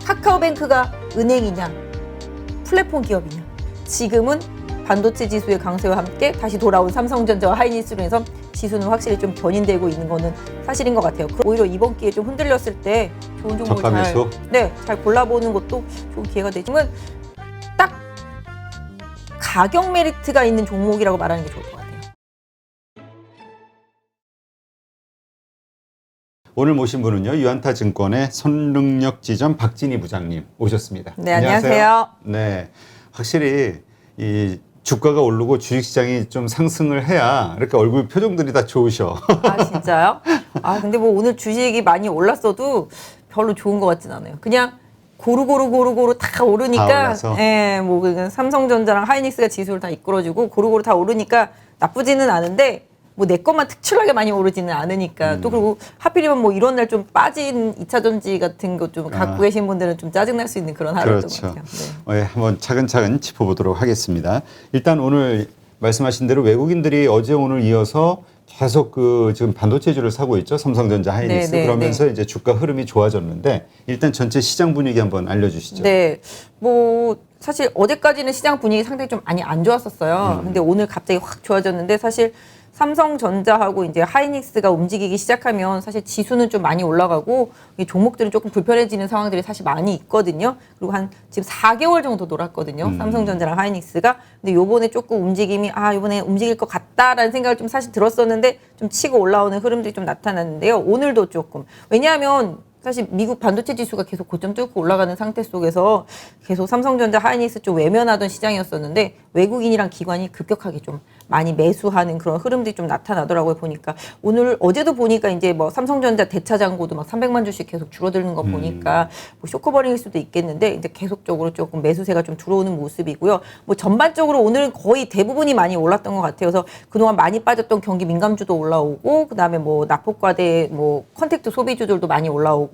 카카오뱅크가 은행이냐 플랫폼 기업이냐. 지금은 반도체 지수의 강세와 함께 다시 돌아온 삼성전자와 하이닉스로 해서 지수는 확실히 좀 견인되고 있는 거는 사실인 것 같아요. 오히려 이번 기회에 좀 흔들렸을 때 좋은 종목을 잘 골라보는 것도 좋은 기회가 되지만 딱 가격 메리트가 있는 종목이라고 말하는 게 좋을 것 같아요. 오늘 모신 분은요, 유안타증권의 손능력지점 박진희 부장님 오셨습니다. 네, 안녕하세요. 네, 확실히 이 주가가 오르고 주식시장이 좀 상승을 해야 이렇게 얼굴 표정들이 다 좋으셔. 아, 진짜요? 아, 근데 뭐 오늘 주식이 많이 올랐어도 별로 좋은 것 같진 않아요. 그냥 고루고루 다 오르니까, 예, 뭐 그냥 삼성전자랑 하이닉스가 지수를 다 이끌어주고 고루고루 다 오르니까 나쁘지는 않은데 뭐 내 것만 특출나게 많이 오르지는 않으니까 또 그리고 하필이면 뭐 이런 날 좀 빠진 2차전지 같은 거 좀 갖고 계신 분들은 좀 짜증날 수 있는 그런 하루였던 것 같아요. 네. 네, 한번 차근차근 짚어보도록 하겠습니다. 일단 오늘 말씀하신 대로 외국인들이 어제 오늘 이어서 계속 지금 반도체주를 사고 있죠. 삼성전자, 하이닉스. 그러면서 이제 주가 흐름이 좋아졌는데 일단 전체 시장 분위기 한번 알려주시죠. 네, 뭐 사실 어제까지는 시장 분위기 상당히 좀 많이 안 좋았었어요. 근데 오늘 갑자기 확 좋아졌는데 사실 삼성전자하고 이제 하이닉스가 움직이기 시작하면 사실 지수는 좀 많이 올라가고 이 종목들은 조금 불편해지는 상황들이 사실 많이 있거든요. 그리고 한 지금 4개월 정도 놀았거든요. 삼성전자랑 하이닉스가. 근데 요번에 조금 움직임이 요번에 움직일 것 같다라는 생각을 좀 사실 들었었는데 좀 치고 올라오는 흐름들이 좀 나타났는데요. 오늘도 조금. 왜냐하면 사실 미국 반도체 지수가 계속 고점 뚫고 올라가는 상태 속에서 계속 삼성전자, 하이닉스 좀 외면하던 시장이었었는데 외국인이랑 기관이 급격하게 좀 많이 매수하는 그런 흐름들이 좀 나타나더라고요. 보니까 오늘 어제도 보니까 이제 뭐 삼성전자 대차장고도 막 300만 주씩 계속 줄어드는 거 보니까 뭐 쇼커버링일 수도 있겠는데 이제 계속적으로 조금 매수세가 좀 들어오는 모습이고요. 뭐 전반적으로 오늘은 거의 대부분이 많이 올랐던 것 같아요. 그래서 그동안 많이 빠졌던 경기 민감주도 올라오고 그다음에 뭐 낙폭과대 뭐 컨택트 소비주들도 많이 올라오고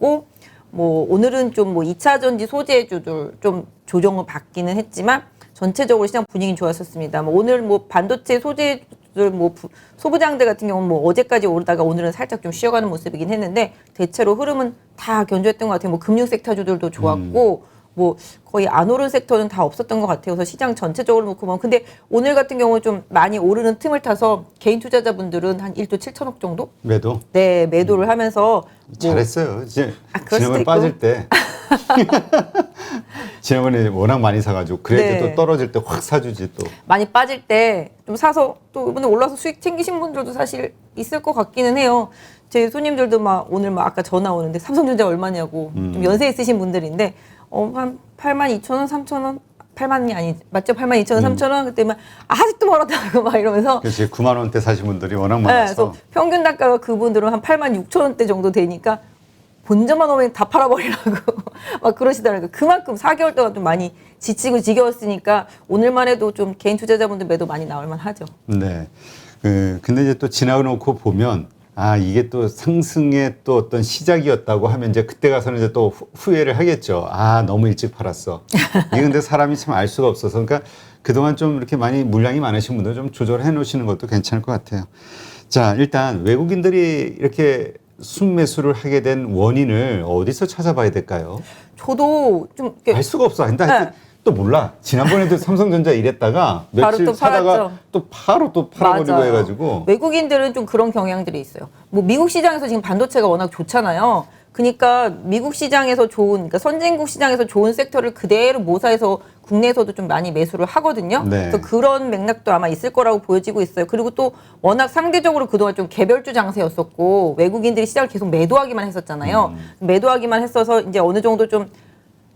뭐 오늘은 좀 뭐 2차 전지 소재주들 좀 조정을 받기는 했지만 전체적으로 시장 분위기는 좋았었습니다. 뭐 오늘 뭐 반도체 소재들 뭐 소부장들 같은 경우는 뭐 어제까지 오르다가 오늘은 살짝 좀 쉬어가는 모습이긴 했는데 대체로 흐름은 다 견조했던 것 같아요. 뭐 금융 섹터주들도 좋았고 뭐 거의 안 오른 섹터는 다 없었던 것 같아요. 그래서 시장 전체적으로 놓고 보면 근데 오늘 같은 경우는 좀 많이 오르는 틈을 타서 개인 투자자분들은 한 1조 7천억 정도? 매도? 네, 매도를 하면서 잘했어요. 이제 지난번에 빠질 때 지난번에 워낙 많이 사가지고 그래도 또 떨어질 때 확 사주지 또. 많이 빠질 때 좀 사서 또 이번에 올라서 수익 챙기신 분들도 사실 있을 것 같기는 해요. 제 손님들도 막 오늘 막 아까 전화 오는데 삼성전자 얼마냐고 좀 연세 있으신 분들인데 한 82,000원, 3,000원 8만이 아니 맞죠? 82,000원, 3,000원 그때만 아직도 멀었다고 막 이러면서 그렇지 9만 원대 사신 분들이 워낙 많아서. 그래서 평균 단가가 그분들은 한 86,000원대 정도 되니까 본전만 오면 다 팔아버리라고 막 그러시더라고요. 그만큼 4개월 동안 좀 많이 지치고 지겨웠으니까 오늘만 해도 좀 개인 투자자분들 매도 많이 나올만 하죠. 네. 근데 이제 또 지나놓고 보면 이게 또 상승의 또 어떤 시작이었다고 하면 이제 그때 가서는 이제 또 후회를 하겠죠. 너무 일찍 팔았어. 이게 근데 사람이 참 알 수가 없어서 그러니까 그동안 좀 이렇게 많이 물량이 많으신 분들 좀 조절해 놓으시는 것도 괜찮을 것 같아요. 자, 일단 외국인들이 이렇게 순매수를 하게 된 원인을 어디서 찾아봐야 될까요? 저도 좀 알 수가 없어. 근데 또 몰라. 지난번에도 삼성전자 이랬다가 며칠 또 사다가 또 바로 또 팔아버리고 맞아요. 해가지고. 외국인들은 좀 그런 경향들이 있어요. 뭐 미국 시장에서 지금 반도체가 워낙 좋잖아요. 그러니까 미국 시장에서 그러니까 선진국 시장에서 좋은 섹터를 그대로 모사해서 국내에서도 좀 많이 매수를 하거든요. 네. 그래서 그런 맥락도 아마 있을 거라고 보여지고 있어요. 그리고 또 워낙 상대적으로 그동안 좀 개별주 장세였었고 외국인들이 시장을 계속 매도하기만 했었잖아요. 매도하기만 했어서 이제 어느 정도 좀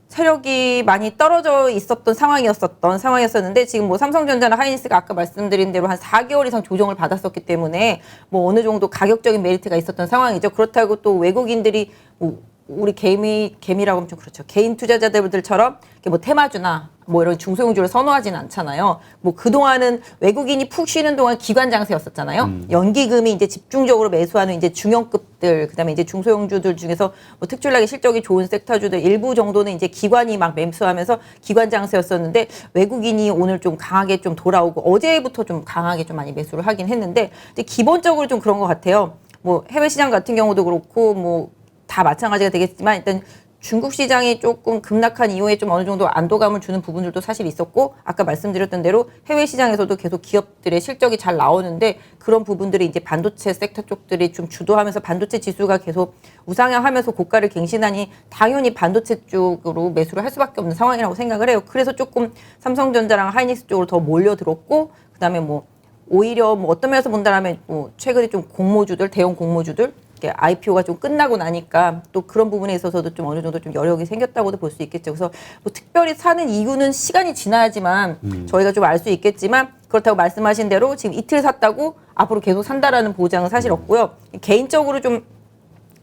세력이 많이 떨어져 있었던 상황이었는데 지금 뭐 삼성전자나 하이닉스가 아까 말씀드린 대로 한 4개월 이상 조정을 받았었기 때문에 뭐 어느 정도 가격적인 메리트가 있었던 상황이죠. 그렇다고 또 외국인들이 뭐 우리 개미라고 하면 좀 그렇죠. 개인 투자자들처럼 뭐 테마주나 뭐 이런 중소형주를 선호하지는 않잖아요. 뭐 그동안은 외국인이 푹 쉬는 동안 기관 장세였었잖아요. 연기금이 이제 집중적으로 매수하는 이제 중형급들, 그다음에 이제 중소형주들 중에서 뭐 특출나게 실적이 좋은 섹터주들 일부 정도는 이제 기관이 막 매수하면서 기관 장세였었는데 외국인이 오늘 좀 강하게 좀 돌아오고 어제부터 좀 강하게 좀 많이 매수를 하긴 했는데 근데 기본적으로 좀 그런 것 같아요. 뭐 해외 시장 같은 경우도 그렇고 뭐 다 마찬가지가 되겠지만 일단 중국 시장이 조금 급락한 이후에 좀 어느 정도 안도감을 주는 부분들도 사실 있었고 아까 말씀드렸던 대로 해외 시장에서도 계속 기업들의 실적이 잘 나오는데 그런 부분들이 이제 반도체 섹터 쪽들이 좀 주도하면서 반도체 지수가 계속 우상향하면서 고가를 갱신하니 당연히 반도체 쪽으로 매수를 할 수밖에 없는 상황이라고 생각을 해요. 그래서 조금 삼성전자랑 하이닉스 쪽으로 더 몰려들었고 그다음에 뭐 오히려 뭐 어떤 면에서 본다라면 뭐 최근에 좀 공모주들 대형 공모주들 IPO가 좀 끝나고 나니까 또 그런 부분에 있어서도 좀 어느 정도 좀 여력이 생겼다고도 볼 수 있겠죠. 그래서 뭐 특별히 사는 이유는 시간이 지나야지만 저희가 좀 알 수 있겠지만 그렇다고 말씀하신 대로 지금 이틀 샀다고 앞으로 계속 산다라는 보장은 사실 없고요. 개인적으로 좀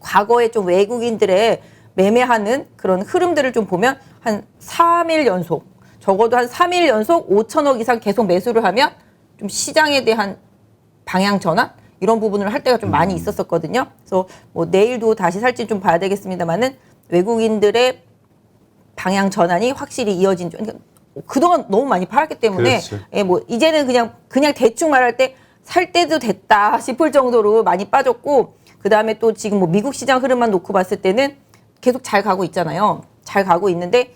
과거에 좀 외국인들의 매매하는 그런 흐름들을 좀 보면 한 3일 연속 적어도 한 3일 연속 5천억 이상 계속 매수를 하면 좀 시장에 대한 방향 전환 이런 부분을 할 때가 좀 많이 있었었거든요. 그래서 뭐 내일도 다시 살지 좀 봐야 되겠습니다만은 외국인들의 방향 전환이 확실히 이어진 그러니까 그동안 너무 많이 팔았기 때문에 그렇죠. 예, 뭐 이제는 그냥 대충 말할 때 살 때도 됐다 싶을 정도로 많이 빠졌고 그다음에 또 지금 뭐 미국 시장 흐름만 놓고 봤을 때는 계속 잘 가고 있잖아요. 잘 가고 있는데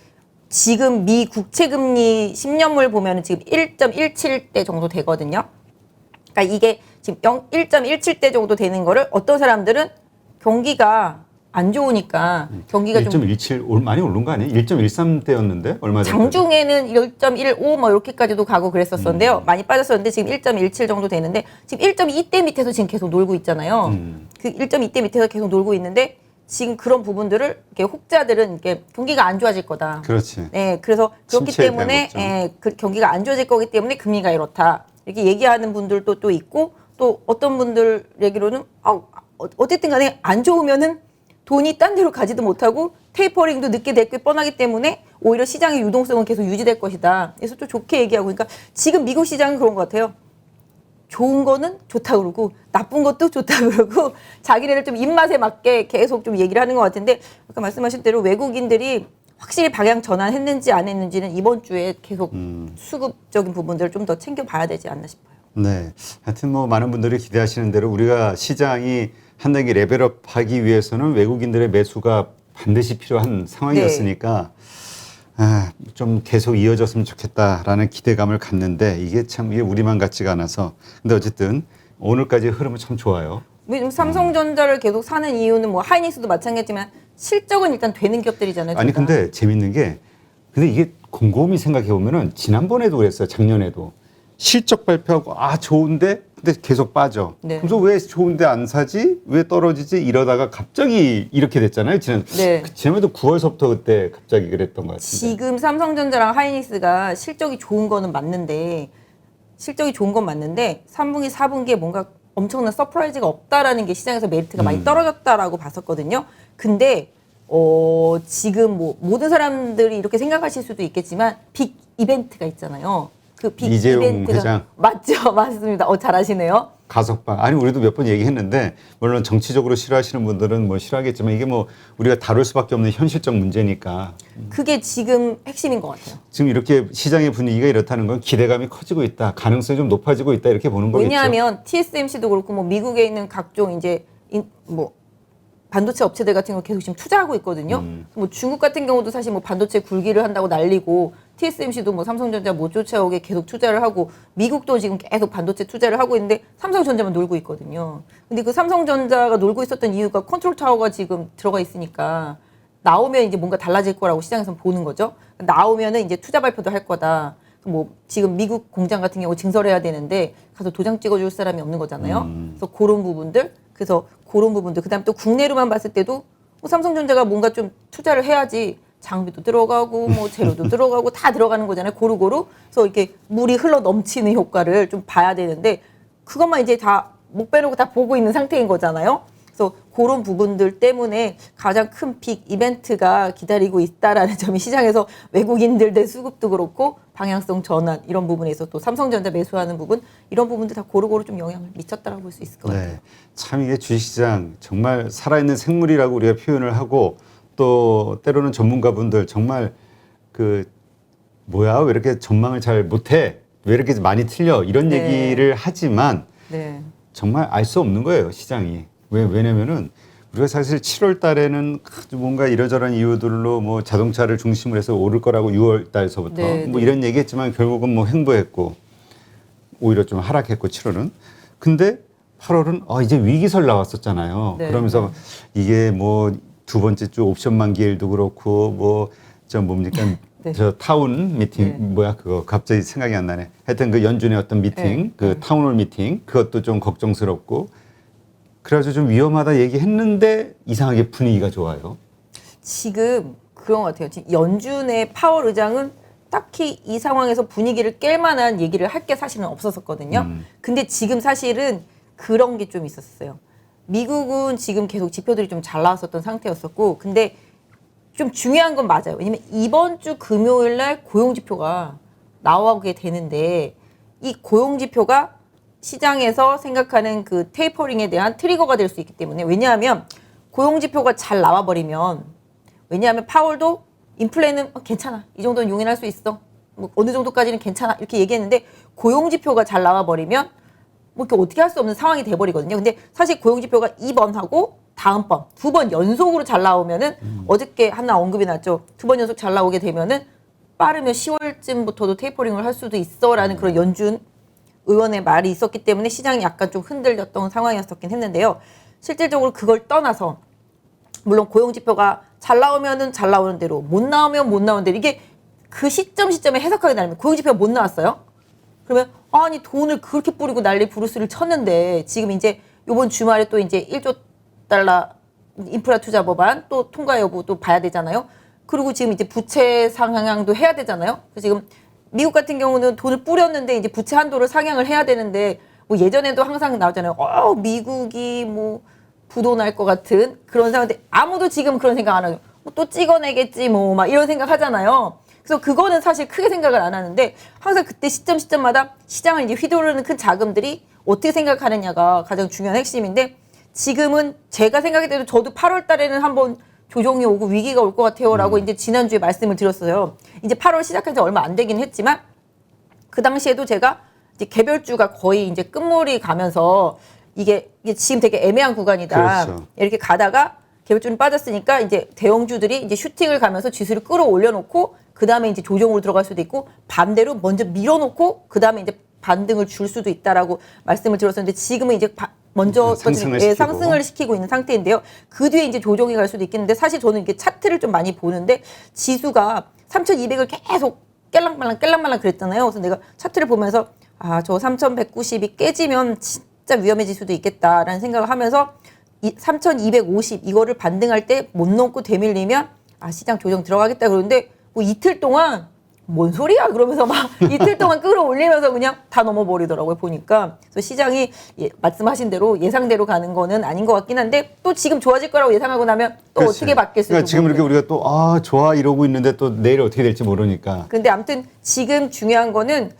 지금 미 국채 금리 10년물 보면은 지금 1.17대 정도 되거든요. 그러니까 이게 지금 1.17대 정도 되는 거를 어떤 사람들은 경기가 안 좋으니까 경기가 좀 1.17 많이 오른 거 아니에요? 1.13대였는데 얼마 전에 장중에는 1.15 뭐 이렇게까지도 가고 그랬었는데요. 많이 빠졌었는데 지금 1.17 정도 되는데 지금 1.2대 밑에서 지금 계속 놀고 있잖아요. 그 1.2대 밑에서 계속 놀고 있는데 지금 그런 부분들을 이렇게 혹자들은 이렇게 경기가 안 좋아질 거다. 그렇지. 네, 그래서 그렇기 침체에 대한 때문에 걱정. 그 경기가 안 좋아질 거기 때문에 금리가 이렇다. 이렇게 얘기하는 분들도 또 있고 또 어떤 분들 얘기로는 어쨌든 간에 안 좋으면은 돈이 딴 데로 가지도 못하고 테이퍼링도 늦게 될 게 뻔하기 때문에 오히려 시장의 유동성은 계속 유지될 것이다. 그래서 또 좋게 얘기하고 그러니까 지금 미국 시장은 그런 것 같아요. 좋은 거는 좋다 그러고 나쁜 것도 좋다 그러고 자기네들 좀 입맛에 맞게 계속 좀 얘기를 하는 것 같은데 아까 말씀하신 대로 외국인들이 확실히 방향 전환했는지 안 했는지는 이번 주에 계속 수급적인 부분들을 좀 더 챙겨봐야 되지 않나 싶어요. 네. 하여튼 뭐 많은 분들이 기대하시는 대로 우리가 시장이 한 단계 레벨업 하기 위해서는 외국인들의 매수가 반드시 필요한 상황이었으니까 좀 계속 이어졌으면 좋겠다라는 기대감을 갖는데 이게 참 이게 우리만 같지가 않아서 근데 어쨌든 오늘까지 흐름은 참 좋아요. 요즘 삼성전자를 계속 사는 이유는 뭐 하이닉스도 마찬가지지만 실적은 일단 되는 기업들이잖아요. 아니 둘 다. 근데 재밌는 게 근데 이게 곰곰이 생각해 보면은 지난번에도 그랬어요. 작년에도 실적 발표하고 좋은데 근데 계속 빠져. 네. 그래서 왜 좋은데 안 사지? 왜 떨어지지? 이러다가 갑자기 이렇게 됐잖아요. 지난번에도 9월서부터 그때 갑자기 그랬던 것 같은데. 지금 삼성전자랑 하이닉스가 실적이 좋은 거는 맞는데 실적이 좋은 건 맞는데 3분기, 4분기에 뭔가 엄청난 서프라이즈가 없다라는 게 시장에서 메리트가 많이 떨어졌다라고 봤었거든요. 근데 지금 뭐 모든 사람들이 이렇게 생각하실 수도 있겠지만 빅 이벤트가 있잖아요. 그 빅 이재용 이벤트가 회장. 맞죠, 맞습니다. 잘하시네요. 가석방. 아니 우리도 몇 번 얘기했는데 물론 정치적으로 싫어하시는 분들은 뭐 싫어하겠지만 이게 뭐 우리가 다룰 수밖에 없는 현실적 문제니까 그게 지금 핵심인 것 같아요. 지금 이렇게 시장의 분위기가 이렇다는 건 기대감이 커지고 있다. 가능성이 좀 높아지고 있다. 이렇게 보는 거겠죠. 왜냐하면 TSMC도 그렇고 뭐 미국에 있는 각종 이제 뭐 반도체 업체들 같은 경우 계속 지금 투자하고 있거든요. 뭐 중국 같은 경우도 사실 뭐 반도체 굴기를 한다고 난리고 TSMC도 뭐 삼성전자 못 쫓아오게 계속 투자를 하고 미국도 지금 계속 반도체 투자를 하고 있는데 삼성전자만 놀고 있거든요. 근데 그 삼성전자가 놀고 있었던 이유가 컨트롤 타워가 지금 들어가 있으니까 나오면 이제 뭔가 달라질 거라고 시장에서 보는 거죠. 나오면은 이제 투자 발표도 할 거다. 뭐 지금 미국 공장 같은 경우 증설해야 되는데 가서 도장 찍어줄 사람이 없는 거잖아요. 그래서 그런 부분들, 그다음 또 국내로만 봤을 때도 뭐 삼성전자가 뭔가 좀 투자를 해야지 장비도 들어가고 뭐 재료도 들어가고 다 들어가는 거잖아요. 고루고루. 그래서 이렇게 물이 흘러 넘치는 효과를 좀 봐야 되는데 그것만 이제 다 못 빼놓고 다 보고 있는 상태인 거잖아요. 그래서 그런 부분들 때문에 가장 큰 빅 이벤트가 기다리고 있다라는 점이 시장에서 외국인들 내 수급도 그렇고 방향성 전환 이런 부분에서 또 삼성전자 매수하는 부분 이런 부분들 다 고루고루 좀 영향을 미쳤다라고 볼 수 있을 것 같아요. 네. 참 이게 주식시장 정말 살아있는 생물이라고 우리가 표현을 하고 또 때로는 전문가분들 정말 왜 이렇게 전망을 잘 못해? 왜 이렇게 많이 틀려? 이런 네. 얘기를 하지만 네. 정말 알 수 없는 거예요, 시장이. 왜냐면은 우리가 사실 7월 달에는 뭔가 이러저런 이유들로 뭐 자동차를 중심으로 해서 오를 거라고 6월 달서부터 네, 뭐 네. 이런 얘기했지만 결국은 뭐 횡보했고 오히려 좀 하락했고 7월은. 근데 8월은 이제 위기설 나왔었잖아요. 네, 그러면서 이게 뭐 두 번째 주 옵션 만기일도 그렇고 뭐 저 뭡니까 네. 저 타운 미팅 네. 뭐야 그거 갑자기 생각이 안 나네. 하여튼 그 연준의 어떤 미팅 네. 그 타운홀 미팅 그것도 좀 걱정스럽고 그래가지고 좀 위험하다 얘기했는데 이상하게 분위기가 좋아요. 지금 그런 것 같아요. 지금 연준의 파월 의장은 딱히 이 상황에서 분위기를 깰 만한 얘기를 할 게 사실은 없었었거든요. 근데 지금 사실은 그런 게 좀 있었어요. 미국은 지금 계속 지표들이 좀 잘 나왔었던 상태였었고, 근데 좀 중요한 건 맞아요. 왜냐면 이번 주 금요일 날 고용지표가 나오게 되는데, 이 고용지표가 시장에서 생각하는 그 테이퍼링에 대한 트리거가 될 수 있기 때문에, 왜냐하면 고용지표가 잘 나와버리면, 왜냐하면 파월도 인플레는 괜찮아. 이 정도는 용인할 수 있어. 뭐 어느 정도까지는 괜찮아. 이렇게 얘기했는데 고용지표가 잘 나와버리면 뭐 이렇게 어떻게 할 수 없는 상황이 돼버리거든요. 근데 사실 고용지표가 이번 하고 다음번 두 번 연속으로 잘 나오면은 어저께 하나 언급이 났죠. 두 번 연속 잘 나오게 되면은 빠르면 10월쯤부터도 테이퍼링을 할 수도 있어라는 그런 연준 의원의 말이 있었기 때문에 시장이 약간 좀 흔들렸던 상황이었었긴 했는데요. 실질적으로 그걸 떠나서 물론 고용지표가 잘 나오면은 잘 나오는 대로 못 나오면 못 나오는 대로 이게 그 시점에 해석하게 되면 고용지표가 못 나왔어요. 그러면 아니 돈을 그렇게 뿌리고 난리 부르스를 쳤는데 지금 이제 이번 주말에 또 이제 1조 달러 인프라 투자 법안 또 통과 여부 또 봐야 되잖아요. 그리고 지금 이제 부채 상향도 해야 되잖아요. 그래서 지금 미국 같은 경우는 돈을 뿌렸는데 이제 부채 한도를 상향을 해야 되는데 뭐 예전에도 항상 나오잖아요. 미국이 뭐 부도 날 것 같은 그런 상황인데 아무도 지금 그런 생각 안 하죠. 또 찍어내겠지 뭐 막 이런 생각 하잖아요. 그래서 그거는 사실 크게 생각을 안 하는데 항상 그때 시점마다 시장을 이제 휘두르는 큰 자금들이 어떻게 생각하느냐가 가장 중요한 핵심인데 지금은 제가 생각할 때도 저도 8월 달에는 한번 조정이 오고 위기가 올 것 같아요라고 이제 지난주에 말씀을 드렸어요. 이제 8월 시작한 지 얼마 안 되긴 했지만 그 당시에도 제가 이제 개별주가 거의 이제 끝물이 가면서 이게 지금 되게 애매한 구간이다. 그렇죠. 이렇게 가다가 개별주는 빠졌으니까 이제 대형주들이 이제 슈팅을 가면서 지수를 끌어올려 놓고 그 다음에 이제 조정으로 들어갈 수도 있고 반대로 먼저 밀어놓고 그 다음에 이제 반등을 줄 수도 있다라고 말씀을 드렸었는데 지금은 이제 먼저 상승을 시키고 있는 상태인데요. 그 뒤에 이제 조정이 갈 수도 있겠는데 사실 저는 이게 차트를 좀 많이 보는데 지수가 3,200을 계속 깰랑말랑 그랬잖아요. 그래서 내가 차트를 보면서 저 3,190이 깨지면 진짜 위험해질 수도 있겠다라는 생각을 하면서 3,250 이거를 반등할 때 못 넘고 되밀리면 시장 조정 들어가겠다 그러는데 뭐 이틀 동안 뭔 소리야 그러면서 막 이틀 동안 끌어올리면서 그냥 다 넘어버리더라고요 보니까. 그래서 시장이 말씀하신 대로 예상대로 가는 거는 아닌 것 같긴 한데 또 지금 좋아질 거라고 예상하고 나면 또 그렇지. 어떻게 바뀔지 그러니까 지금 이렇게 우리가 또 좋아 이러고 있는데 또 내일 어떻게 될지 모르니까. 근데 아무튼 지금 중요한 거는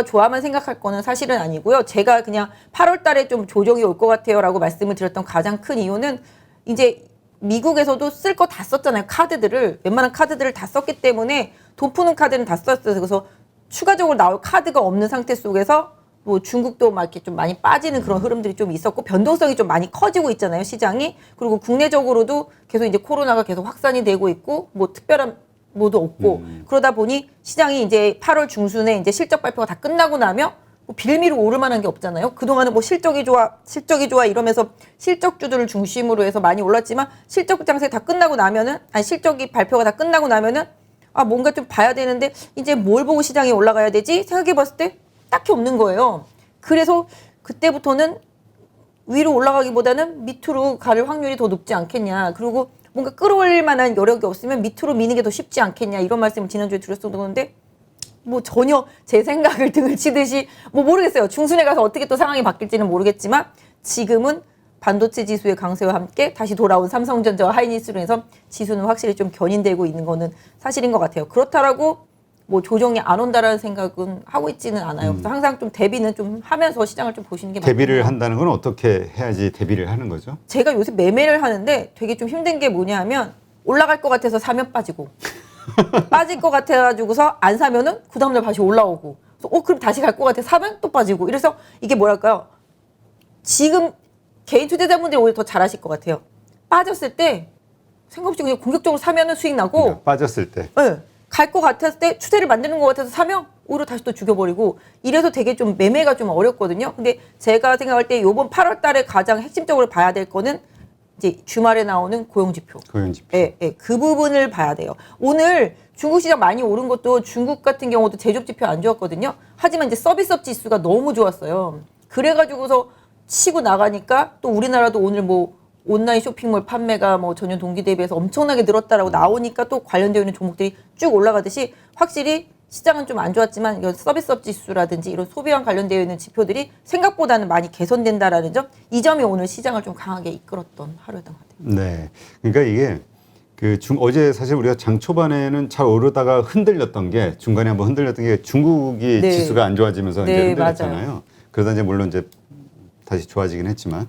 좋아만 생각할 거는 사실은 아니고요. 제가 그냥 8월 달에 좀 조정이 올 것 같아요 라고 말씀을 드렸던 가장 큰 이유는 이제 미국에서도 쓸 거 다 썼잖아요. 카드들을. 웬만한 카드들을 다 썼기 때문에 돈 푸는 카드는 다 썼어요. 그래서 추가적으로 나올 카드가 없는 상태 속에서 뭐 중국도 막 이렇게 좀 많이 빠지는 그런 흐름들이 좀 있었고 변동성이 좀 많이 커지고 있잖아요. 시장이. 그리고 국내적으로도 계속 이제 코로나가 계속 확산이 되고 있고 뭐 특별한 뭐도 없고 그러다 보니 시장이 이제 8월 중순에 이제 실적 발표가 다 끝나고 나면 뭐 빌미로 오를 만한 게 없잖아요. 그동안은 뭐 실적이 좋아 이러면서 실적주들을 중심으로 해서 많이 올랐지만 실적 장세 다 끝나고 나면은 실적이 발표가 다 끝나고 나면은 뭔가 좀 봐야 되는데 이제 뭘 보고 시장이 올라가야 되지? 생각해 봤을 때 딱히 없는 거예요. 그래서 그때부터는 위로 올라가기보다는 밑으로 갈 확률이 더 높지 않겠냐. 그리고 뭔가 끌어올릴 만한 여력이 없으면 밑으로 미는 게 더 쉽지 않겠냐. 이런 말씀을 지난주에 드렸었는데 뭐 전혀 제 생각을 등을 치듯이 뭐 모르겠어요. 중순에 가서 어떻게 또 상황이 바뀔지는 모르겠지만 지금은 반도체 지수의 강세와 함께 다시 돌아온 삼성전자와 하이닉스로 해서 지수는 확실히 좀 견인되고 있는 거는 사실인 것 같아요. 그렇다라고 뭐 조정이 안 온다라는 생각은 하고 있지는 않아요. 그래서 항상 좀 대비는 좀 하면서 시장을 좀 보시는 게 맞아요. 대비를 한다는 건 어떻게 해야지 대비를 하는 거죠? 제가 요새 매매를 하는데 되게 좀 힘든 게 뭐냐 하면 올라갈 것 같아서 사면 빠지고 빠질 것 같아가지고서 안 사면은 그 다음날 다시 올라오고 그럼 다시 갈 것 같아 사면 또 빠지고 이래서 이게 뭐랄까요. 지금 개인 투자자분들이 오히려 더 잘하실 것 같아요. 빠졌을 때 생각 없이 그냥 공격적으로 사면은 수익 나고 그러니까 빠졌을 때. 네, 갈 것 같았을 때 추세를 만드는 것 같아서 사면 오히려 다시 또 죽여버리고 이래서 되게 좀 매매가 좀 어렵거든요. 근데 제가 생각할 때 이번 8월 달에 가장 핵심적으로 봐야 될 거는 이제 주말에 나오는 고용지표. 고용지표. 예, 예, 그 부분을 봐야 돼요. 오늘 중국 시장 많이 오른 것도 중국 같은 경우도 제조업 지표 안 좋았거든요. 하지만 이제 서비스업 지수가 너무 좋았어요. 그래가지고서 치고 나가니까 또 우리나라도 오늘 뭐 온라인 쇼핑몰 판매가 뭐 전년 동기 대비해서 엄청나게 늘었다라고 나오니까 또 관련되어 있는 종목들이 쭉 올라가듯이 확실히 시장은 좀 안 좋았지만 이런 서비스업 지수라든지 이런 소비와 관련되어 있는 지표들이 생각보다는 많이 개선된다라는 점, 이 점이 오늘 시장을 좀 강하게 이끌었던 하루였던 것 같아요. 네. 그러니까 이게 어제 사실 우리가 장 초반에는 잘 오르다가 흔들렸던 게 중간에 한번 흔들렸던 게 중국이 네. 지수가 안 좋아지면서 이제 네, 흔들렸잖아요. 맞아요. 그러다 이제 물론 이제 다시 좋아지긴 했지만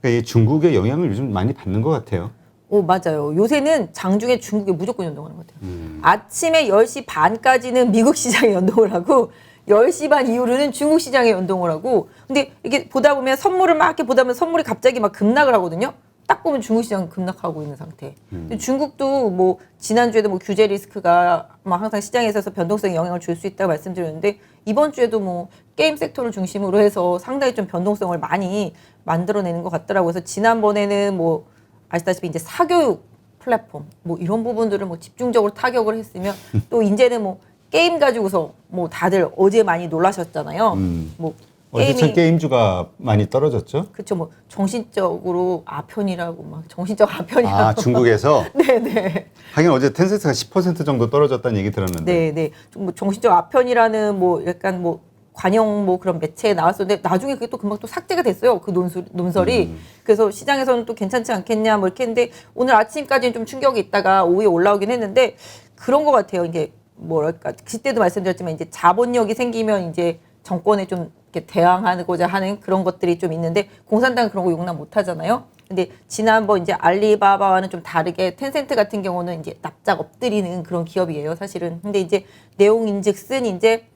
그러니까 이 중국의 영향을 요즘 많이 받는 것 같아요. 오, 맞아요. 요새는 장중에 중국에 무조건 연동하는 것 같아요. 아침에 10시 반까지는 미국 시장에 연동을 하고 10시 반 이후로는 중국 시장에 연동을 하고 근데 이게 보다 보면 선물을 막 이렇게 보다 보면 선물이 갑자기 막 급락을 하거든요. 딱 보면 중국 시장 급락하고 있는 상태. 근데 중국도 뭐 지난주에도 뭐 규제 리스크가 막 항상 시장에 있어서 변동성에 영향을 줄 수 있다고 말씀드렸는데 이번 주에도 뭐 게임 섹터를 중심으로 해서 상당히 좀 변동성을 많이 만들어내는 것 같더라고요. 그래서 지난번에는 뭐 아시다시피 이제 사교육 플랫폼 뭐 이런 부분들을 뭐 집중적으로 타격을 했으면 또 이제는 뭐 게임 가지고서 뭐 다들 어제 많이 놀라셨잖아요. 뭐 어제 참 게임주가 많이 떨어졌죠. 그렇죠. 뭐 정신적으로 아편이라고 막 정신적 아편이라고. 아, 중국에서? 네네. 하긴 어제 텐센스가 10% 정도 떨어졌다는 얘기 들었는데. 네네. 뭐 정신적 아편이라는 뭐 약간 뭐 관영 뭐 그런 매체에 나왔었는데 나중에 그게 또 금방 또 삭제가 됐어요. 그 논설이. 그래서 시장에서는 또 괜찮지 않겠냐 뭐 이렇게 했는데 오늘 아침까지는 좀 충격이 있다가 오후에 올라오긴 했는데 그런 것 같아요. 이게 뭐랄까 그때도 말씀드렸지만 이제 자본력이 생기면 이제 정권에 좀 이렇게 대항하고자 하는 그런 것들이 좀 있는데 공산당은 그런 거 용납 못 하잖아요. 근데 지난번 이제 알리바바와는 좀 다르게 텐센트 같은 경우는 이제 납작 엎드리는 그런 기업이에요, 사실은. 근데 이제 내용인즉슨 이제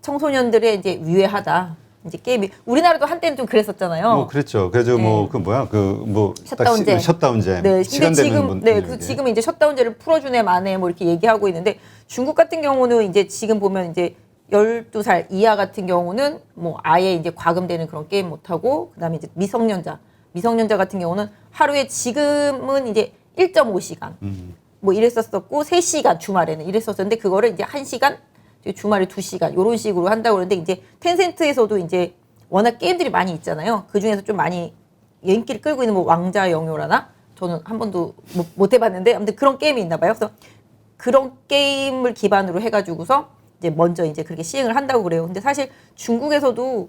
청소년들의 이제 위해하다. 이제 게임이 우리나라도 한때는 좀 그랬었잖아요. 뭐 그랬죠. 그래서 뭐 그 뭐야 그 샷다운제. 샷다운제. 네, 시간 근데 되면 지금 뭐 네, 그 지금 이제 셧다운제를 풀어주네 마네 뭐 이렇게 얘기하고 있는데 중국 같은 경우는 이제 지금 보면 이제 12살 이하 같은 경우는 뭐 아예 이제 과금되는 그런 게임 못 하고 그다음에 이제 미성년자 같은 경우는 하루에 지금은 이제 1.5시간 뭐 이랬었었고 3시간 주말에는 이랬었었는데 그거를 이제 1시간 주말에 2시간 이런 식으로 한다고 그러는데 이제 텐센트에서도 이제 워낙 게임들이 많이 있잖아요. 그 중에서 좀 많이 인기를 끌고 있는 뭐 왕자 영요라나 저는 한 번도 못 해봤는데 아무튼 그런 게임이 있나 봐요. 그래서 그런 게임을 기반으로 해가지고서 이제 먼저 이제 그렇게 시행을 한다고 그래요. 근데 사실 중국에서도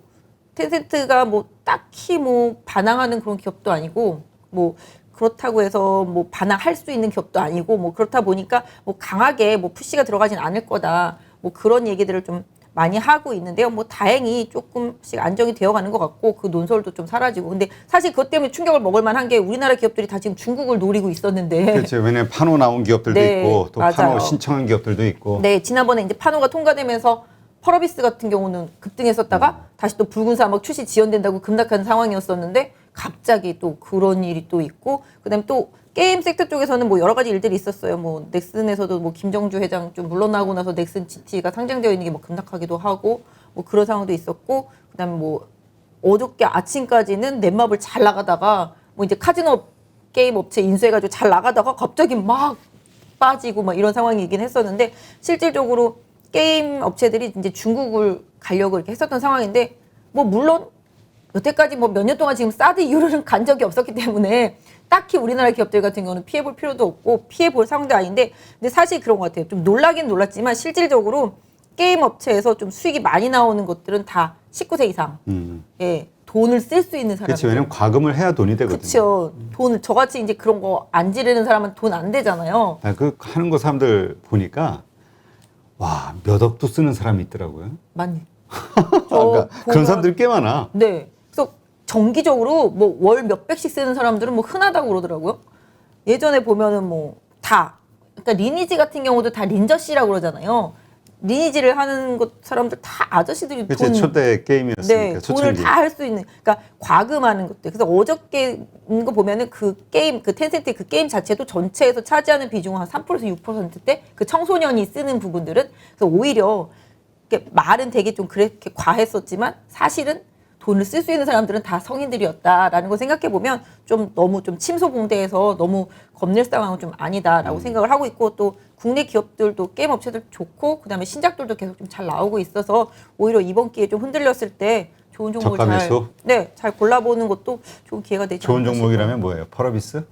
텐센트가 뭐 딱히 뭐 반항하는 그런 기업도 아니고 뭐 그렇다고 해서 뭐 반항할 수 있는 기업도 아니고 뭐 그렇다 보니까 뭐 강하게 뭐 푸시가 들어가진 않을 거다. 뭐 그런 얘기들을 좀 많이 하고 있는데요. 뭐 다행히 조금씩 안정이 되어가는 것 같고 그 논설도 좀 사라지고. 근데 사실 그것 때문에 충격을 먹을 만한 게 우리나라 기업들이 다 지금 중국을 노리고 있었는데. 그렇죠. 왜냐면 파노 나온 기업들도 네, 있고 또 맞아요. 파노 신청한 기업들도 있고. 네, 지난번에 이제 파노가 통과되면서 펄어비스 같은 경우는 급등했었다가 다시 또 붉은 사막 출시 지연된다고 급락한 상황이었었는데 갑자기 또 그런 일이 또 있고 그다음에 또 게임 섹터 쪽에서는 뭐 여러 가지 일들이 있었어요. 뭐 넥슨에서도 뭐 김정주 회장 좀 물러나고 나서 넥슨 GT가 상장되어 있는 게 뭐 급락하기도 하고 뭐 그런 상황도 있었고 그다음에 뭐 어저께 아침까지는 넷마블 잘 나가다가 뭐 이제 카지노 게임 업체 인수해가지고 잘 나가다가 갑자기 막 빠지고 막 이런 상황이긴 했었는데 실질적으로 게임 업체들이 이제 중국을 가려고 이렇게 했었던 상황인데 뭐 물론 여태까지 뭐 몇 년 동안 지금 사드 이후로는 간 적이 없었기 때문에 딱히 우리나라 기업들 같은 경우는 피해볼 필요도 없고 피해볼 상황도 아닌데 근데 사실 그런 것 같아요. 좀 놀라긴 놀랐지만 실질적으로 게임 업체에서 좀 수익이 많이 나오는 것들은 다 19세 이상 예, 돈을 쓸 수 있는 사람. 그렇죠. 왜냐면 과금을 해야 돈이 되거든요. 그렇죠. 돈을 저같이 이제 그런 거 안 지르는 사람은 돈 안 되잖아요. 아, 그 하는 거 사람들 보니까 와, 몇 억도 쓰는 사람이 있더라고요. 맞네. 그러니까 그런 사람들이 꽤 많아. 네. 그래서 정기적으로 뭐 월 몇백씩 쓰는 사람들은 뭐 흔하다고 그러더라고요. 예전에 보면은 뭐 다, 그러니까 리니지 같은 경우도 다 린저 씨라고 그러잖아요. 리니지를 하는 것 사람들 다 아저씨들이 그치, 초대 게임이었으니까. 네, 돈을 초창기. 다 할 수 있는, 그러니까 과금하는 것들. 그래서 어저께 거 보면은 그 게임, 그 텐센트의 그 게임 자체도 전체에서 차지하는 비중은 한 3%에서 6%대 그 청소년이 쓰는 부분들은. 그래서 오히려 이렇게 말은 되게 좀 그렇게 과했었지만 사실은 돈을 쓸 수 있는 사람들은 다 성인들이었다라는 걸 생각해 보면 좀 너무 좀 침소봉대해서 너무 겁낼 상황은 좀 아니다라고 생각을 하고 있고, 또 국내 기업들도 게임 업체들 좋고 그다음에 신작들도 계속 좀 잘 나오고 있어서 오히려 이번 기회에 좀 흔들렸을 때 좋은 종목을 저가 매수? 잘 골라보는 것도 좋은 기회가 되지 좋은 않을까 종목이라면 싶어요. 뭐예요? 펄어비스?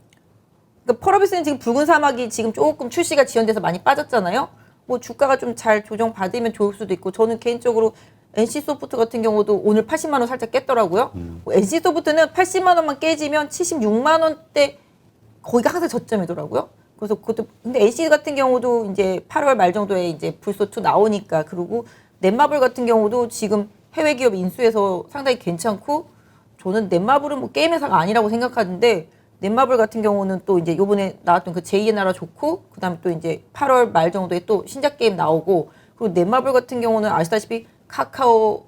그러니까 펄어비스는 지금 붉은 사막이 지금 조금 출시가 지연돼서 많이 빠졌잖아요. 뭐 주가가 좀 잘 조정받으면 좋을 수도 있고, 저는 개인적으로 NC소프트 같은 경우도 오늘 80만 원 살짝 깼더라고요. NC소프트는 80만 원만 깨지면 76만 원대 거기가 항상 저점이더라고요. 그래서 그것도, 근데 NC 같은 경우도 이제 8월 말 정도에 이제 불소2 나오니까, 그리고 넷마블 같은 경우도 지금 해외 기업 인수해서 상당히 괜찮고, 저는 넷마블은 뭐 게임 회사가 아니라고 생각하는데, 넷마블 같은 경우는 또 이제 요번에 나왔던 그 제2의 나라 좋고, 그 다음에 또 이제 8월 말 정도에 또 신작 게임 나오고, 그리고 넷마블 같은 경우는 아시다시피 카카오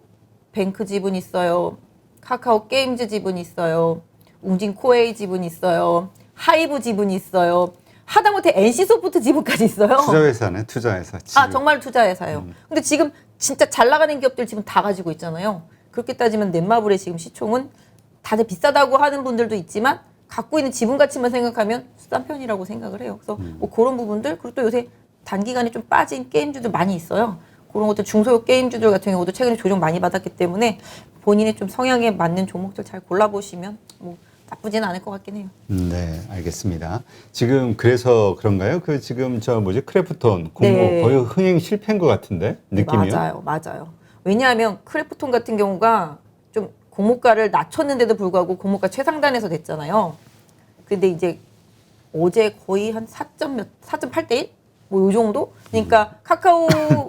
뱅크 지분 있어요. 카카오 게임즈 지분 있어요. 웅진 코웨이 지분 있어요. 하이브 지분 있어요. 하다못해 NC소프트 지분까지 있어요. 투자회사네, 투자회사. 아, 정말 투자회사예요. 근데 지금 진짜 잘 나가는 기업들 지금 다 가지고 있잖아요. 그렇게 따지면 넷마블의 지금 시총은 다들 비싸다고 하는 분들도 있지만 갖고 있는 지분 가치만 생각하면 싼 편이라고 생각을 해요. 그래서 뭐 그런 부분들, 그리고 또 요새 단기간에 좀 빠진 게임주들 많이 있어요. 그런 것들 중소형 게임주들 같은 경우도 최근에 조정 많이 받았기 때문에 본인의 좀 성향에 맞는 종목들 잘 골라보시면 뭐 나쁘지는 않을 것 같긴 해요. 네, 알겠습니다. 지금 그래서 그런가요? 그 지금 저 뭐지 크래프톤 공모 네. 거의 흥행 실패인 것 같은데 느낌이요? 맞아요. 왜냐하면 크래프톤 같은 경우가 좀 공모가를 낮췄는데도 불구하고 공모가 최상단에서 냈잖아요. 근데 이제 어제 거의 한 4.8대 1? 뭐 요 정도? 그러니까 카카오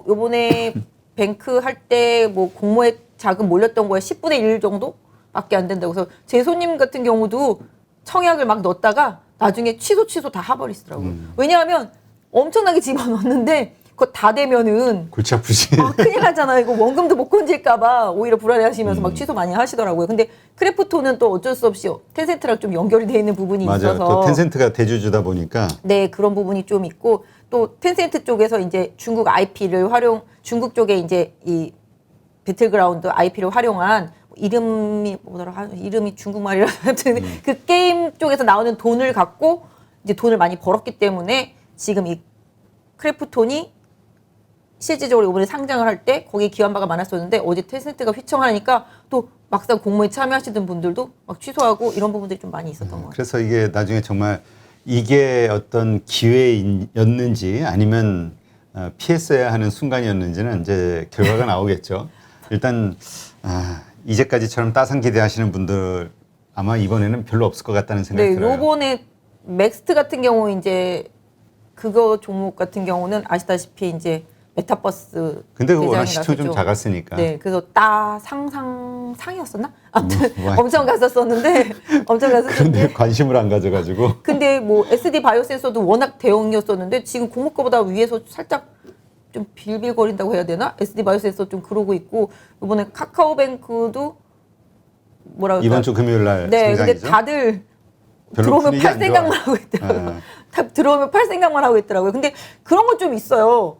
요번에 뱅크 할 때 뭐 공모에 자금 몰렸던 거에 10분의 1 정도밖에 안 된다고. 그래서 제 손님 같은 경우도 청약을 막 넣었다가 나중에 취소 다 해버리시더라고요. 왜냐하면 엄청나게 집어넣었는데 그거 다 되면은 골치 아프지. 큰일 나잖아요. 이거 원금도 못 건질까봐 오히려 불안해하시면서 막 취소 많이 하시더라고요. 근데 크래프톤은 또 어쩔 수 없이 텐센트랑 좀 연결이 돼 있는 부분이 맞아요. 있어서, 또 텐센트가 대주주다 보니까 네, 그런 부분이 좀 있고, 또 텐센트 쪽에서 이제 중국 IP를 중국 쪽에 이제 이 배틀그라운드 IP를 활용한 이름이 뭐더라? 이름이 중국말이라 하여튼 그 게임 쪽에서 나오는 돈을 갖고 이제 돈을 많이 벌었기 때문에 지금 이 크래프톤이 실질적으로 이번에 상장을 할 때 거기에 기여한 바가 많았었는데, 어제 텐센트가 휘청하니까 또 막상 공모에 참여하시던 분들도 막 취소하고 이런 부분들이 좀 많이 있었던 것 같아요. 그래서 이게 나중에 정말 이게 어떤 기회였는지 아니면 피했어야 하는 순간이었는지는 이제 결과가 나오겠죠. 일단 이제까지처럼 따상 기대하시는 분들 아마 이번에는 별로 없을 것 같다는 생각이 들어요. 요번에 맥스트 같은 경우 이제 그거 종목 같은 경우는 아시다시피 이제 메타버스 근데 그거 워낙 대장이라서 시총이 좀 작았으니까. 네, 그래서 상이었었나? 아무튼 뭐 엄청 갔었었는데 근데 관심을 안 가져가지고. 근데 뭐 SD 바이오센서도 워낙 대형이었었는데 지금 공모가보다 위에서 살짝 좀 빌빌거린다고 해야 되나? SD 바이오센서 좀 그러고 있고, 이번에 카카오뱅크도 뭐라 이번 주 금요일 날 네, 근데 상장이죠. 다들 별로 들어오면 분위기 팔 안 생각만 좋아. 하고 있더라고요. 다 들어오면 팔 생각만 하고 있더라고요. 근데 그런 건 좀 있어요.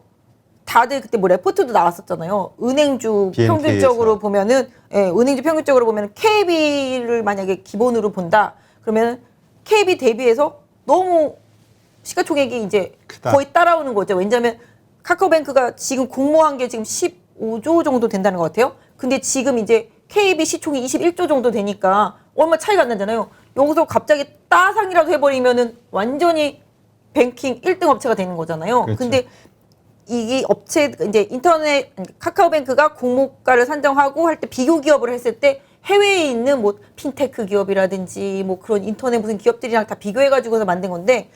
다들 그때 뭐 레포트도 나왔었잖아요. 은행주 BNK 에서. 평균적으로 보면은, 예, 은행주 평균적으로 보면은 KB를 만약에 기본으로 본다. 그러면 KB 대비해서 너무 시가총액이 이제 크다. 거의 따라오는 거죠. 왜냐하면 카카오뱅크가 지금 공모한 게 지금 15조 정도 된다는 것 같아요. 근데 지금 이제 KB 시총이 21조 정도 되니까 얼마 차이가 안 나잖아요. 여기서 갑자기 따상이라도 해버리면은 완전히 뱅킹 1등 업체가 되는 거잖아요. 그렇죠. 근데 이 업체 이제 인터넷 카카오뱅크가 공모가를 산정하고 할 때 비교 기업을 했을 때 해외에 있는 뭐 핀테크 기업이라든지 뭐 그런 인터넷 무슨 기업들이랑 다 비교해가지고서 만든 건데,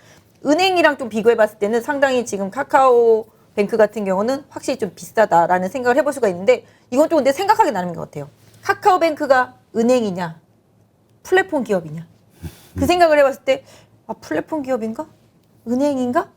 은행이랑 좀 비교해봤을 때는 상당히 지금 카카오뱅크 같은 경우는 확실히 좀 비싸다라는 생각을 해볼 수가 있는데, 이건 좀 근데 생각하게 나는 것 같아요. 카카오뱅크가 은행이냐 플랫폼 기업이냐 그 생각을 해봤을 때 플랫폼 기업인가 은행인가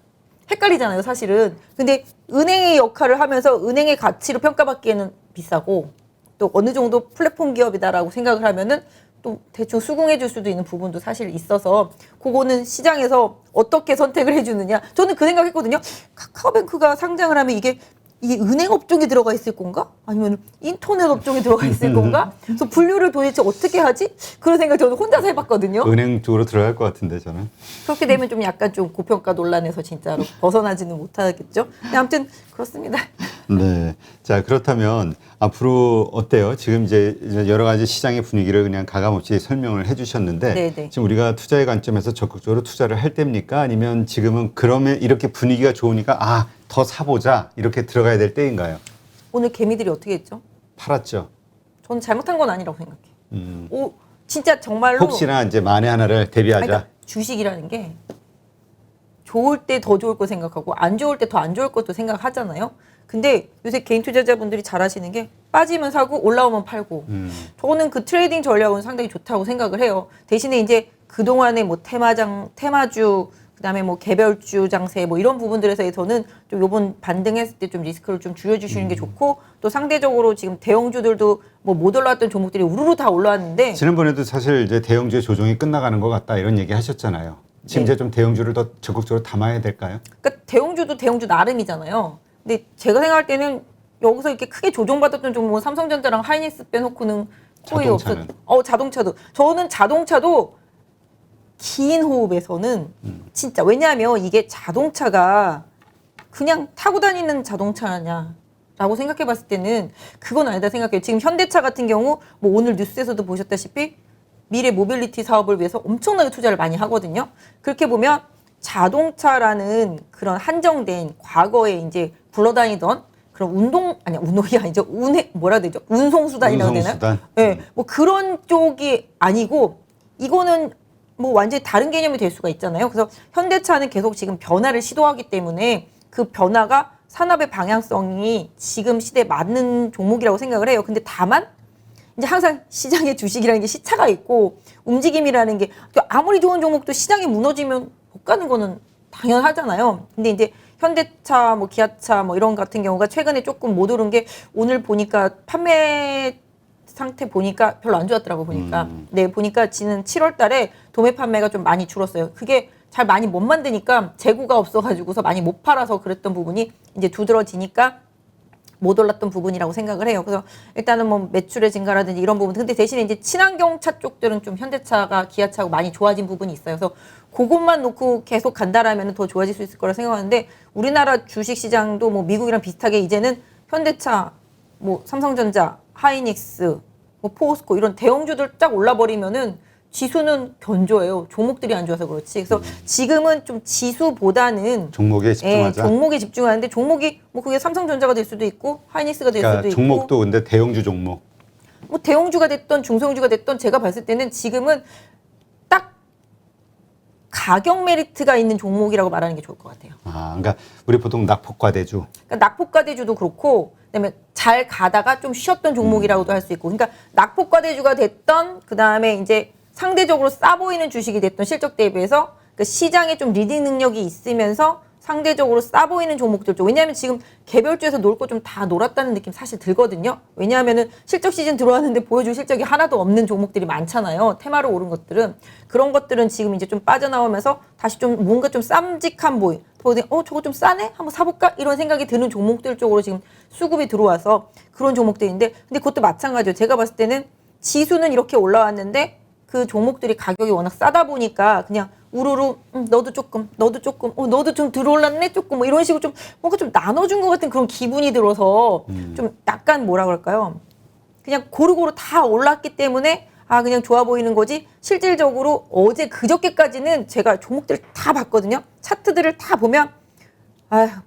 헷갈리잖아요, 사실은. 근데 은행의 역할을 하면서 은행의 가치로 평가받기에는 비싸고 또 어느 정도 플랫폼 기업이다라고 생각을 하면은 또 대충 수긍해 줄 수도 있는 부분도 사실 있어서 그거는 시장에서 어떻게 선택을 해주느냐. 저는 그 생각했거든요. 카카오뱅크가 상장을 하면 이게 은행 업종에 들어가 있을 건가? 아니면 인터넷 업종에 들어가 있을 건가? 그래서 분류를 도대체 어떻게 하지? 그런 생각 저는 혼자서 해봤거든요. 은행 쪽으로 들어갈 것 같은데 저는. 그렇게 되면 좀 약간 좀 고평가 논란에서 진짜로 벗어나지는 못하겠죠. 근데 아무튼 그렇습니다. 네. 자, 그렇다면 앞으로 어때요? 지금 이제 여러 가지 시장의 분위기를 그냥 가감없이 설명을 해 주셨는데 네네. 지금 우리가 투자의 관점에서 적극적으로 투자를 할 때입니까? 아니면 지금은 그러면 이렇게 분위기가 좋으니까 더 사보자 이렇게 들어가야 될 때인가요? 오늘 개미들이 어떻게 했죠? 팔았죠. 저는 잘못한 건 아니라고 생각해요. 오, 진짜 정말로. 혹시나 이제 만에 하나를 대비하자. 그러니까 주식이라는 게 좋을 때 더 좋을 거 생각하고 안 좋을 때 더 안 좋을 것도 생각하잖아요. 근데 요새 개인 투자자분들이 잘 하시는 게 빠지면 사고 올라오면 팔고 저는 그 트레이딩 전략은 상당히 좋다고 생각을 해요. 대신에 이제 그동안에 뭐 테마주 그다음에 뭐 개별주 장세 뭐 이런 부분들에서는 좀 요번 반등했을 때 좀 리스크를 좀 줄여주시는 게 좋고 또 상대적으로 지금 대형주들도 뭐 못 올라왔던 종목들이 우르르 다 올라왔는데 지난번에도 사실 이제 대형주의 조정이 끝나가는 것 같다 이런 얘기 하셨잖아요. 지금 네. 이제 좀 대형주를 더 적극적으로 담아야 될까요? 그러니까 대형주도 대형주 나름이잖아요. 근데 제가 생각할 때는 여기서 이렇게 크게 조정받았던 종목은 삼성전자랑 하이닉스 빼놓고는 거의 자동차는? 없었. 자동차도. 저는 자동차도 긴 호흡에서는 진짜 왜냐하면 이게 자동차가 그냥 타고 다니는 자동차냐라고 생각해봤을 때는 그건 아니다 생각해요. 지금 현대차 같은 경우 뭐 오늘 뉴스에서도 보셨다시피 미래 모빌리티 사업을 위해서 엄청나게 투자를 많이 하거든요. 그렇게 보면 자동차라는 그런 한정된 과거에 이제 굴러다니던 그런 운동이 아니죠. 뭐라 해야 되죠? 운송수단이라고 해야 되나요? 운송수단? 네, 뭐 그런 쪽이 아니고 이거는 뭐 완전히 다른 개념이 될 수가 있잖아요. 그래서 현대차는 계속 지금 변화를 시도하기 때문에 그 변화가 산업의 방향성이 지금 시대에 맞는 종목이라고 생각을 해요. 근데 다만 이제 항상 시장의 주식이라는 게 시차가 있고 움직임이라는 게 아무리 좋은 종목도 시장이 무너지면 못 가는 거는 당연하잖아요. 근데 이제 현대차, 뭐 기아차 뭐 이런 같은 경우가 최근에 조금 못 오른 게 오늘 보니까 판매 상태 보니까 별로 안 좋았더라고 보니까. 네, 보니까 지난 7월 달에 도매 판매가 좀 많이 줄었어요. 그게 잘 많이 못 만드니까 재고가 없어가지고서 많이 못 팔아서 그랬던 부분이 이제 두드러지니까 못 올랐던 부분이라고 생각을 해요. 그래서 일단은 뭐 매출의 증가라든지 이런 부분. 근데 대신에 이제 친환경차 쪽들은 좀 현대차가 기아차하고 많이 좋아진 부분이 있어요. 그래서 그것만 놓고 계속 간다라면 더 좋아질 수 있을 거라 생각하는데 우리나라 주식 시장도 뭐 미국이랑 비슷하게 이제는 현대차, 뭐 삼성전자, 하이닉스, 뭐 포스코 이런 대형주들 쫙 올라버리면은 지수는 견조해요. 종목들이 안 좋아서 그렇지. 그래서 지금은 좀 지수보다는 종목에 집중하자. 종목에 집중하는데 종목이 뭐 그게 삼성전자가 될 수도 있고 하이닉스가 될 그러니까 수도 있고 종목도 근데 대형주 종목. 뭐 대형주가 됐던 중소형주가 됐던 제가 봤을 때는 지금은 딱 가격 메리트가 있는 종목이라고 말하는 게 좋을 것 같아요. 그러니까 우리 보통 낙폭과대주. 그러니까 낙폭과대주도 그렇고 그다음에 잘 가다가 좀 쉬었던 종목이라고도 할 수 있고 그러니까 낙폭과대주가 됐던 그다음에 이제 상대적으로 싸 보이는 주식이 됐던 실적 대비해서 그 시장에 좀 리딩 능력이 있으면서 상대적으로 싸 보이는 종목들 쪽. 왜냐하면 지금 개별주에서 놀 거 좀 다 놀았다는 느낌 사실 들거든요. 왜냐하면은 실적 시즌 들어왔는데 보여줄 실적이 하나도 없는 종목들이 많잖아요. 테마로 오른 것들은. 그런 것들은 지금 이제 좀 빠져나오면서 다시 좀 뭔가 좀 쌈직한 저거 좀 싸네? 한번 사볼까? 이런 생각이 드는 종목들 쪽으로 지금 수급이 들어와서 그런 종목들인데 근데 그것도 마찬가지예요. 제가 봤을 때는 지수는 이렇게 올라왔는데 그 종목들이 가격이 워낙 싸다 보니까 그냥 우르르 너도 조금 너도 좀 들어올랐네 조금 뭐 이런 식으로 좀 뭔가 좀 나눠준 것 같은 그런 기분이 들어서 좀 약간 뭐라 그럴까요? 그냥 고루고루 다 올랐기 때문에 그냥 좋아 보이는 거지 실질적으로 어제 그저께까지는 제가 종목들 다 봤거든요. 차트들을 다 보면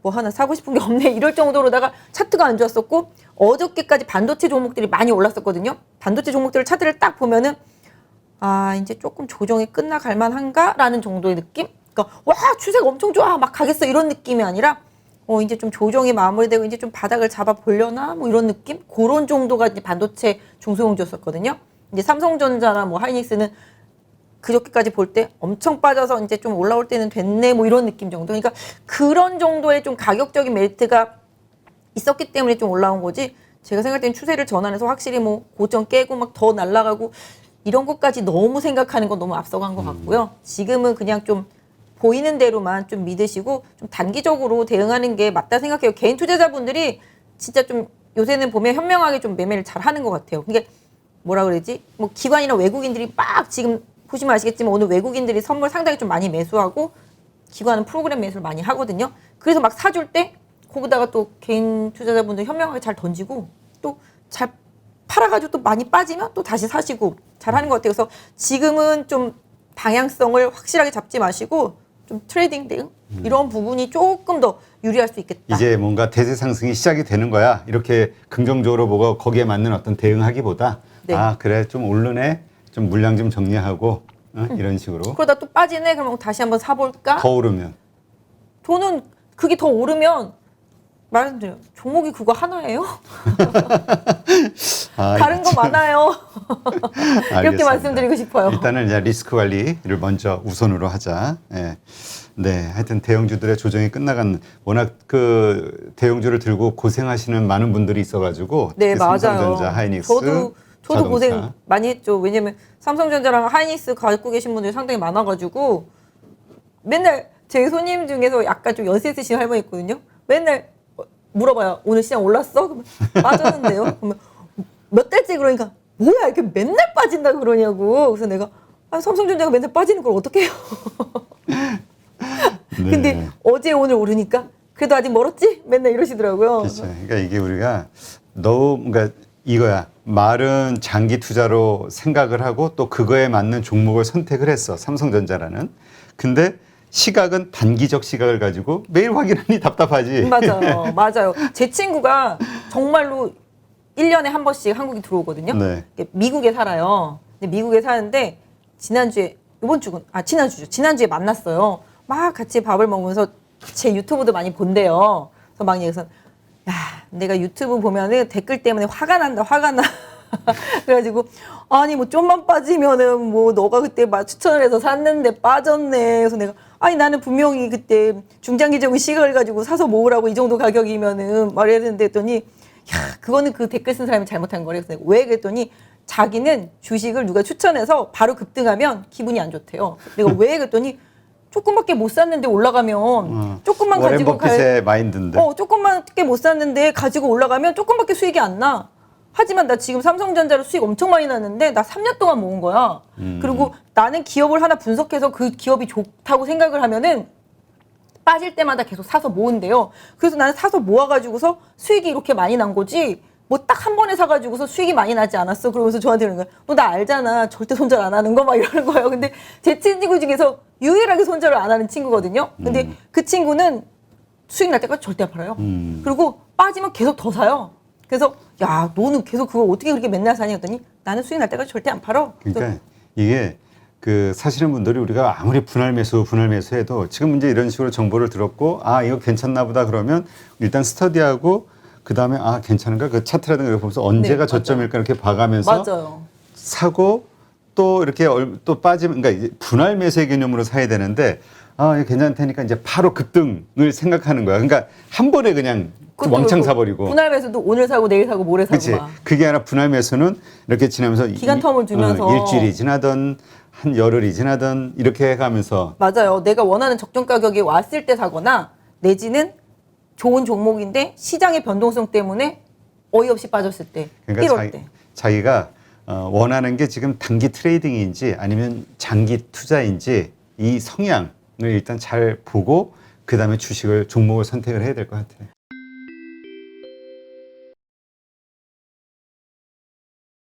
뭐 하나 사고 싶은 게 없네 이럴 정도로다가 차트가 안 좋았었고 어저께까지 반도체 종목들이 많이 올랐었거든요. 반도체 종목들 차트를 딱 보면은 이제 조금 조정이 끝나갈 만한가? 라는 정도의 느낌? 그러니까, 추세가 엄청 좋아! 막 가겠어! 이런 느낌이 아니라, 이제 좀 조정이 마무리되고, 이제 좀 바닥을 잡아보려나? 뭐 이런 느낌? 그런 정도가 이제 반도체 중소형주였었거든요. 이제 삼성전자나 뭐 하이닉스는 그저께까지 볼 때 엄청 빠져서 이제 좀 올라올 때는 됐네 뭐 이런 느낌 정도. 그러니까 그런 정도의 좀 가격적인 멜트가 있었기 때문에 좀 올라온 거지. 제가 생각할 때는 추세를 전환해서 확실히 뭐 고점 깨고 막 더 날아가고 이런 것까지 너무 생각하는 건 너무 앞서간 것 같고요. 지금은 그냥 좀 보이는 대로만 좀 믿으시고 좀 단기적으로 대응하는 게 맞다 생각해요. 개인 투자자분들이 진짜 좀 요새는 보면 현명하게 좀 매매를 잘 하는 것 같아요. 이게 뭐라 그러지? 뭐 기관이나 외국인들이 막 지금 보시면 아시겠지만 오늘 외국인들이 선물 상당히 좀 많이 매수하고 기관은 프로그램 매수를 많이 하거든요. 그래서 막 사줄 때 거기다가 또 개인 투자자분들 현명하게 잘 던지고 또 잘 팔아가지고 또 많이 빠지면 또 다시 사시고 잘 하는 것 같아요. 그래서 지금은 좀 방향성을 확실하게 잡지 마시고 좀 트레이딩 대응 이런 부분이 조금 더 유리할 수 있겠다. 이제 뭔가 대세 상승이 시작이 되는 거야. 이렇게 긍정적으로 보고 거기에 맞는 어떤 대응하기보다 네. 아 그래 좀 오르네. 좀 물량 좀 정리하고 이런 식으로 그러다 또 빠지네. 그러면 다시 한번 사볼까? 더 오르면 저는 그게 더 오르면 말씀드려요. 종목이 그거 하나예요? 다른 거 많아요. 이렇게 알겠습니다. 말씀드리고 싶어요. 일단은 이제 리스크 관리를 먼저 우선으로 하자. 예. 네, 하여튼 대형주들의 조정이 끝나간 워낙 그 대형주를 들고 고생하시는 많은 분들이 있어가지고 네, 특히 맞아요. 삼성전자, 하이닉스, 저도 자동차. 고생 많이 했죠. 왜냐면 삼성전자랑 하이닉스 갖고 계신 분들이 상당히 많아가지고 맨날 제 손님 중에서 약간 좀 연세 있으신 할머니 있거든요. 맨날 물어봐요. 오늘 시장 올랐어? 그러면 빠졌는데요. 그러면 몇 달째 그러니까 뭐야 이렇게 맨날 빠진다 그러냐고. 그래서 내가 삼성전자가 맨날 빠지는 걸 어떻게 해요? 네. 근데 어제 오늘 오르니까 그래도 아직 멀었지? 맨날 이러시더라고요. 그렇죠. 그러니까 이게 우리가 너무 그러니까 이거야. 말은 장기 투자로 생각을 하고 또 그거에 맞는 종목을 선택을 했어. 삼성전자라는. 근데 시각은 단기적 시각을 가지고 매일 확인하니 답답하지. 맞아요. 맞아요. 제 친구가 정말로 1년에 한 번씩 한국에 들어오거든요. 네. 미국에 살아요. 근데 미국에 사는데 지난주에 지난주죠. 지난주에 만났어요. 막 같이 밥을 먹으면서 제 유튜브도 많이 본대요. 그래서 막 얘기해서 야, 내가 유튜브 보면은 댓글 때문에 화가 난다. 화가 나. 그래가지고 아니 뭐 좀만 빠지면은 뭐 너가 그때 막 추천을 해서 샀는데 빠졌네. 그래서 내가 아니 나는 분명히 그때 중장기적인 시각을 가지고 사서 모으라고 이 정도 가격이면은 말해야 되는데 했더니 야 그거는 그 댓글 쓴 사람이 잘못한 거래. 그래서 내가 왜 그랬더니 자기는 주식을 누가 추천해서 바로 급등하면 기분이 안 좋대요. 내가 왜 그랬더니 조금밖에 못 샀는데 올라가면 조금만 워렌 가지고 버핏의 마인드인데. 조금밖에 못 샀는데 가지고 올라가면 조금밖에 수익이 안 나. 하지만 나 지금 삼성전자로 수익 엄청 많이 났는데 나 3년 동안 모은 거야. 그리고 나는 기업을 하나 분석해서 그 기업이 좋다고 생각을 하면은 빠질 때마다 계속 사서 모은대요. 그래서 나는 사서 모아가지고서 수익이 이렇게 많이 난 거지. 뭐 딱 한 번에 사가지고서 수익이 많이 나지 않았어. 그러면서 저한테 그러는 거야. 너 나 알잖아. 절대 손절 안 하는 거 막 이러는 거예요. 근데 제 친구 중에서 유일하게 손절을 안 하는 친구거든요. 근데 그 친구는 수익 날 때까지 절대 안 팔아요. 그리고 빠지면 계속 더 사요. 그래서 야 너는 계속 그걸 어떻게 그렇게 맨날 사냐 했더니 나는 수익 날 때까지 절대 안 팔아. 그러니까 이게 그 사시는 분들이 우리가 아무리 분할 매수 해도 지금 이제 이런 식으로 정보를 들었고 아 이거 괜찮나 보다 그러면 일단 스터디하고 그 다음에 아 괜찮은가 그 차트라든가 이렇게 보면서 언제가 네, 저점일까 이렇게 봐가면서 맞아요. 사고 또 이렇게 또 빠지면 그러니까 이제 분할 매수의 개념으로 사야 되는데 아 이거 괜찮다니까 이제 바로 급등을 생각하는 거야. 그러니까 한 번에 그냥 왕창 사버리고. 분할 매수도 오늘 사고 내일 사고 모레 사고 그렇지. 막. 그게 아니라 분할 매수는 이렇게 지나면서 기간 텀을 두면서. 일주일이 지나든 한 열흘이 지나든 이렇게 해가면서 맞아요. 내가 원하는 적정 가격이 왔을 때 사거나 내지는 좋은 종목인데 시장의 변동성 때문에 어이없이 빠졌을 때 그러니까 이럴 때. 자기가 원하는 게 지금 단기 트레이딩인지 아니면 장기 투자인지 이 성향을 일단 잘 보고 그 다음에 주식을 종목을 선택을 해야 될 것 같아요.